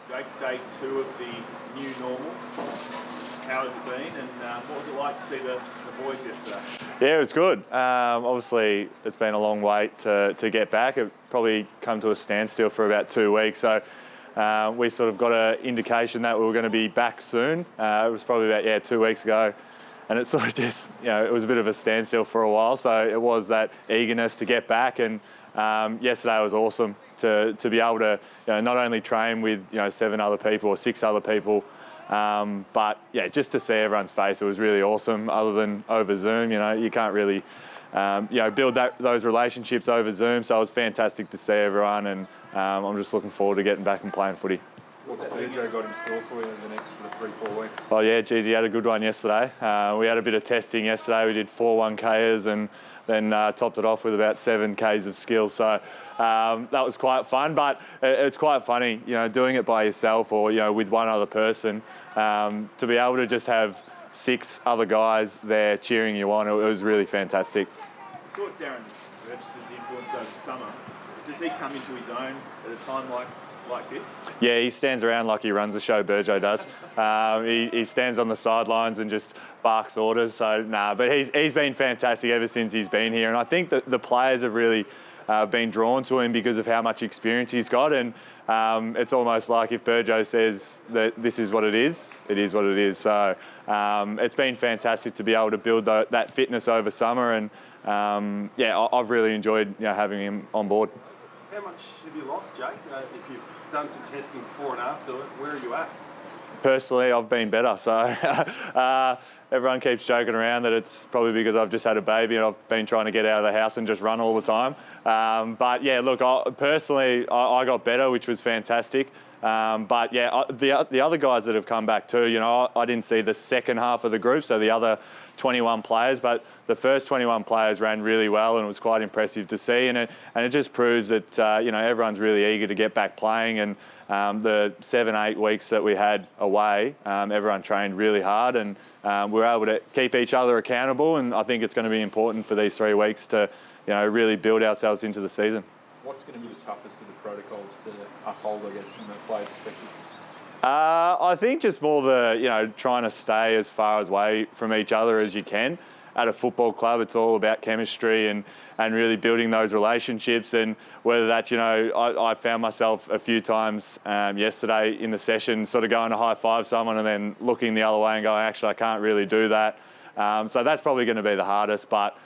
Jake, day 2 of the new normal. How has it been, and what was it like to see the boys yesterday? Yeah, it was good. Obviously, it's been a long wait to get back. It probably come to a standstill for about 2 weeks. So we sort of got an indication that we were going to be back soon. It was probably about 2 weeks ago. And it sort of just, it was a bit of a standstill for a while. So it was that eagerness to get back. And yesterday was awesome to be able to not only train with 7 other people or 6 other people, but yeah, just to see everyone's face, it was really awesome. Other than over Zoom, you can't really build those relationships over Zoom. So it was fantastic to see everyone, and I'm just looking forward to getting back and playing footy. What's Pedro got in store for you in the next 3-4 weeks? Oh yeah, geez, he had a good one yesterday. We had a bit of testing yesterday. We did 4 1Kers and then topped it off with about 7 Ks of skill. So that was quite fun, but it's quite funny, doing it by yourself or, with one other person, to be able to just have 6 other guys there cheering you on. It was really fantastic. We saw Darren Burgess's influence over summer. Does he come into his own at a time like this? Yeah, he stands around like he runs the show, Burjo does. He stands on the sidelines and just barks orders. So, but he's been fantastic ever since he's been here. And I think that the players have really been drawn to him because of how much experience he's got. And it's almost like if Burjo says that this is what it is what it is. So it's been fantastic to be able to build that fitness over summer. And I've really enjoyed having him on board. How much have you lost, Jake? If you've done some testing before and after, where are you at? Personally, I've been better. So everyone keeps joking around that it's probably because I've just had a baby and I've been trying to get out of the house and just run all the time. But yeah, look, I got better, which was fantastic. But yeah, the other guys that have come back too, I didn't see the second half of the group, so the other 21 players, but the first 21 players ran really well, and it was quite impressive to see. And it just proves that everyone's really eager to get back playing. And the 7-8 weeks that we had away, everyone trained really hard, and we were able to keep each other accountable. And I think it's going to be important for these 3 weeks to really build ourselves into the season. What's going to be the toughest of the protocols to uphold, I guess, from a player perspective? I think just more the, trying to stay as far away from each other as you can. At a football club, it's all about chemistry and really building those relationships. And whether that's, I found myself a few times yesterday in the session sort of going to high-five someone and then looking the other way and going, actually, I can't really do that. So that's probably going to be the hardest. But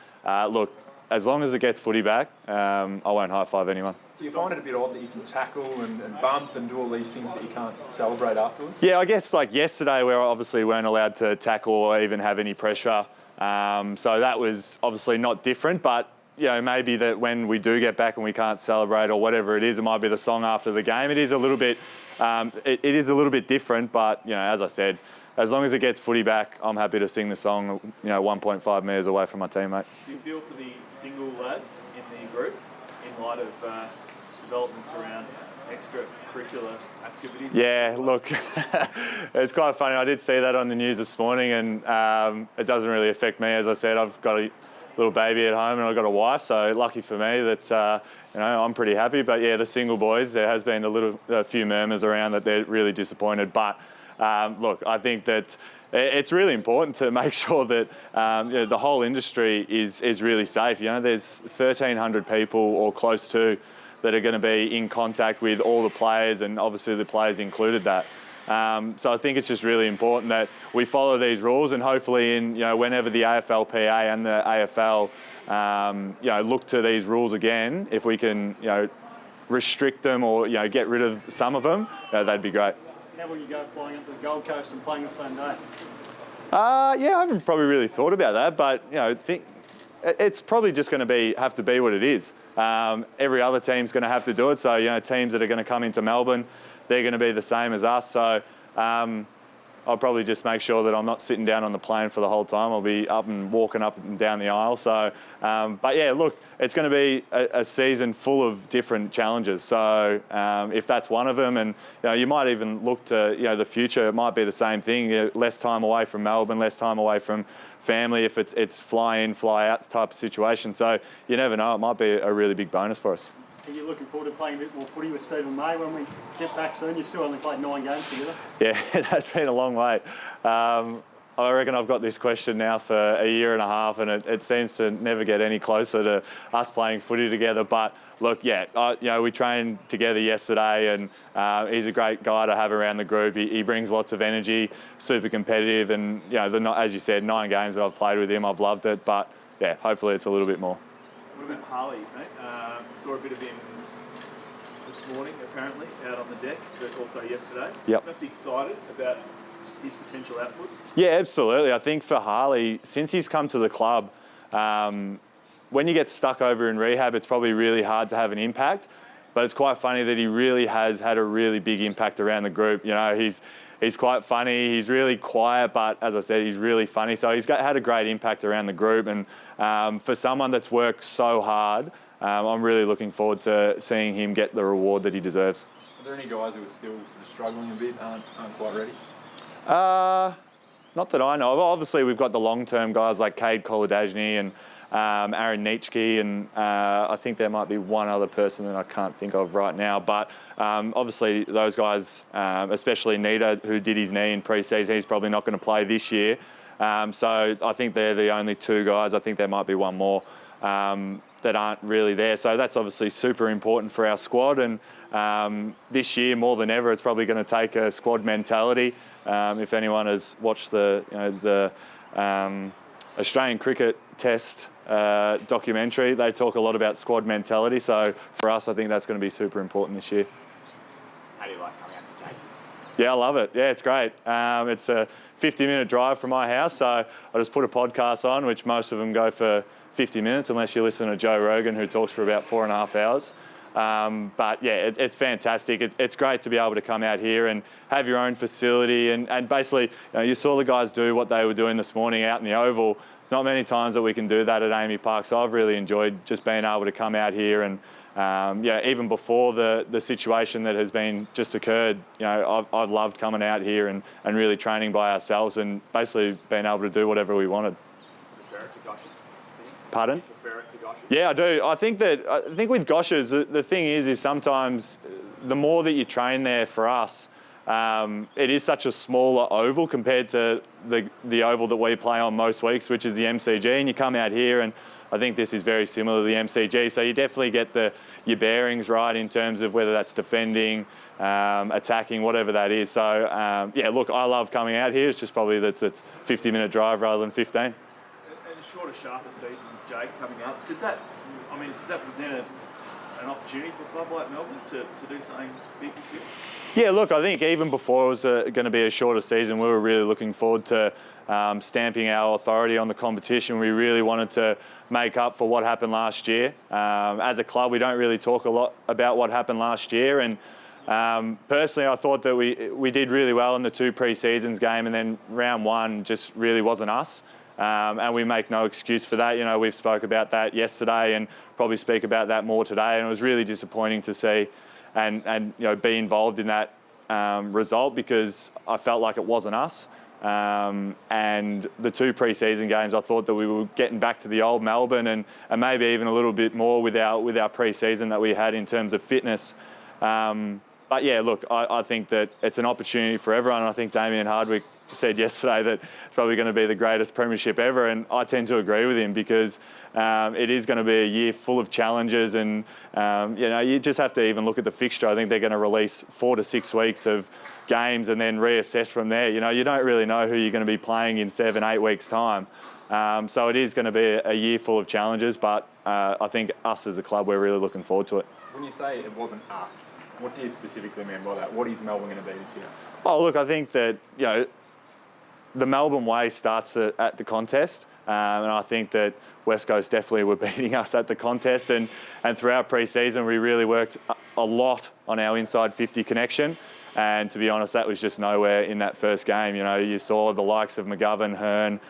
look, as long as it gets footy back, I won't high-five anyone. Do you find it a bit odd that you can tackle and bump and do all these things, but you can't celebrate afterwards? Yeah, I guess like yesterday, we obviously weren't allowed to tackle or even have any pressure. So that was obviously not different, but maybe that when we do get back and we can't celebrate or whatever it is, it might be the song after the game. It is a little bit, it is a little bit different, but as I said, as long as it gets footy back, I'm happy to sing the song, 1.5 metres away from my teammate. Do you feel for the single lads in the group in light of developments around extracurricular activities? Yeah, look, it's quite funny. I did see that on the news this morning, and it doesn't really affect me. As I said, I've got a little baby at home and I've got a wife, so lucky for me that I'm pretty happy. But yeah, the single boys, there has been a few murmurs around that they're really disappointed. But look, I think that it's really important to make sure that the whole industry is really safe. There's 1,300 people or close to that are going to be in contact with all the players, and obviously the players included that. So I think it's just really important that we follow these rules, and hopefully whenever the AFLPA and the AFL look to these rules again, if we can restrict them or get rid of some of them, that'd be great. How will you go flying up to the Gold Coast and playing the same day? I haven't probably really thought about that, but it's probably just going to have to be what it is. Every other team's going to have to do it. So teams that are going to come into Melbourne, they're going to be the same as us. So I'll probably just make sure that I'm not sitting down on the plane for the whole time. I'll be up and walking up and down the aisle. So, but yeah, look, it's going to be a season full of different challenges. So if that's one of them, and you might even look to the future, it might be the same thing. Less time away from Melbourne, less time away from family if it's fly in, fly out type of situation. So you never know, it might be a really big bonus for us. Are you looking forward to playing a bit more footy with Stephen May when we get back soon? You've still only played 9 games together. Yeah, that's been a long wait. I reckon I've got this question now for a year and a half, and it seems to never get any closer to us playing footy together. But look, yeah, we trained together yesterday, and he's a great guy to have around the group. He brings lots of energy, super competitive, and as you said, 9 games that I've played with him, I've loved it. But yeah, hopefully it's a little bit more. What about Harley, mate? Saw a bit of him this morning, apparently, out on the deck, but also yesterday. Yep. Must be excited about his potential output. Yeah, absolutely. I think for Harley, since he's come to the club, when you get stuck over in rehab, it's probably really hard to have an impact. But it's quite funny that he really has had a really big impact around the group. He's quite funny. He's really quiet, but as I said, he's really funny. So he's had a great impact around the group. And for someone that's worked so hard, I'm really looking forward to seeing him get the reward that he deserves. Are there any guys who are still sort of struggling a bit, aren't quite ready? Not that I know of. Obviously, we've got the long-term guys like Cade Kolodajny and Aaron Nitschke, and I think there might be one other person that I can't think of right now. But obviously, those guys, especially Nita, who did his knee in pre-season, he's probably not going to play this year. So I think they're the only 2 guys. I think there might be one more that aren't really there. So that's obviously super important for our squad. And this year, more than ever, it's probably going to take a squad mentality. If anyone has watched the Australian cricket test documentary, they talk a lot about squad mentality. So for us, I think that's going to be super important this year. How do you like coming out to Jason? Yeah, I love it. Yeah, it's great. It's a 50-minute drive from my house, so I just put a podcast on, which most of them go for 50 minutes, unless you listen to Joe Rogan, who talks for about 4.5 hours. But yeah, it's fantastic. It's great to be able to come out here and have your own facility, and basically, you saw the guys do what they were doing this morning out in the Oval. It's not many times that we can do that at Amy Park, so I've really enjoyed just being able to come out here and even before the situation that has been just occurred, I've loved coming out here and really training by ourselves and basically being able to do whatever we wanted. Prefer it to Gosh's? Pardon? Prefer it to Gosh's? Yeah, I do. I think with Gosh's, the thing is sometimes the more that you train there for us, it is such a smaller oval compared to the oval that we play on most weeks, which is the MCG, and you come out here and I think this is very similar to the MCG, so you definitely get your bearings right in terms of whether that's defending, attacking, whatever that is. So, look, I love coming out here. It's just probably it's a 50-minute drive rather than 15. And a shorter, sharper season, Jake, coming up, does that present an opportunity for a club like Melbourne to do something big this year? Yeah, look, I think even before it was going to be a shorter season, we were really looking forward to stamping our authority on the competition. We really wanted to make up for what happened last year. As a club, we don't really talk a lot about what happened last year, and personally, I thought that we did really well in the 2 pre-seasons game, and then round 1 just really wasn't us. And we make no excuse for that. We've spoke about that yesterday and probably speak about that more today. And it was really disappointing to see and be involved in that result, because I felt like it wasn't us. And the 2 pre-season games, I thought that we were getting back to the old Melbourne and maybe even a little bit more with our pre-season that we had in terms of fitness. But yeah, look, I think that it's an opportunity for everyone. I think Damien Hardwick said yesterday that it's probably going to be the greatest premiership ever, and I tend to agree with him, because it is going to be a year full of challenges, and you just have to even look at the fixture. I think they're going to release 4 to 6 weeks of games and then reassess from there. You don't really know who you're going to be playing in 7, 8 weeks' time. So it is going to be a year full of challenges, but I think us as a club, we're really looking forward to it. When you say it wasn't us, what do you specifically mean by that? What is Melbourne going to be this year? Oh, look, I think that, the Melbourne way starts at the contest, and I think that West Coast definitely were beating us at the contest, and throughout pre-season we really worked a lot on our inside 50 connection, and to be honest, that was just nowhere in that first game. You saw the likes of McGovern, Hearn,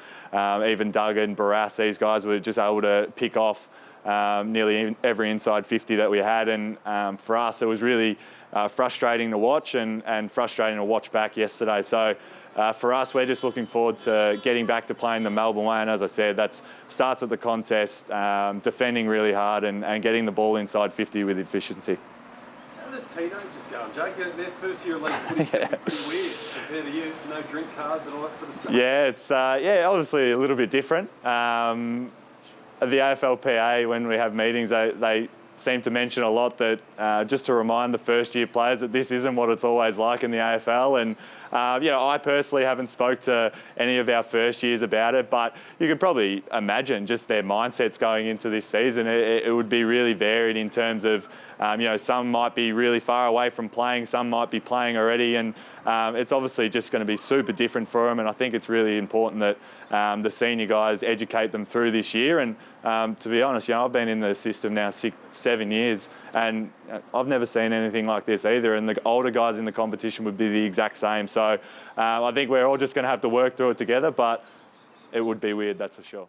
even Duggan, Barras, these guys were just able to pick off nearly every inside 50 that we had, and for us it was really frustrating to watch and frustrating to watch back yesterday. So for us, we're just looking forward to getting back to playing the Melbourne way. And as I said, that starts at the contest, defending really hard and getting the ball inside 50 with efficiency. How are the teenagers going, Jake? Their first year of league footy's going to be pretty weird compared to you. No drink cards and all that sort of stuff. Yeah, it's obviously a little bit different. At the AFLPA, when we have meetings, they seem to mention a lot that just to remind the first year players that this isn't what it's always like in the AFL. And I personally haven't spoke to any of our first years about it, but you could probably imagine just their mindsets going into this season. It would be really varied in terms of, some might be really far away from playing, some might be playing already, and it's obviously just going to be super different for them. And I think it's really important that the senior guys educate them through this year. And to be honest, I've been in the system now 6-7 years, and I've never seen anything like this either. And the older guys in the competition would be the exact same. So I think we're all just going to have to work through it together, but it would be weird, that's for sure.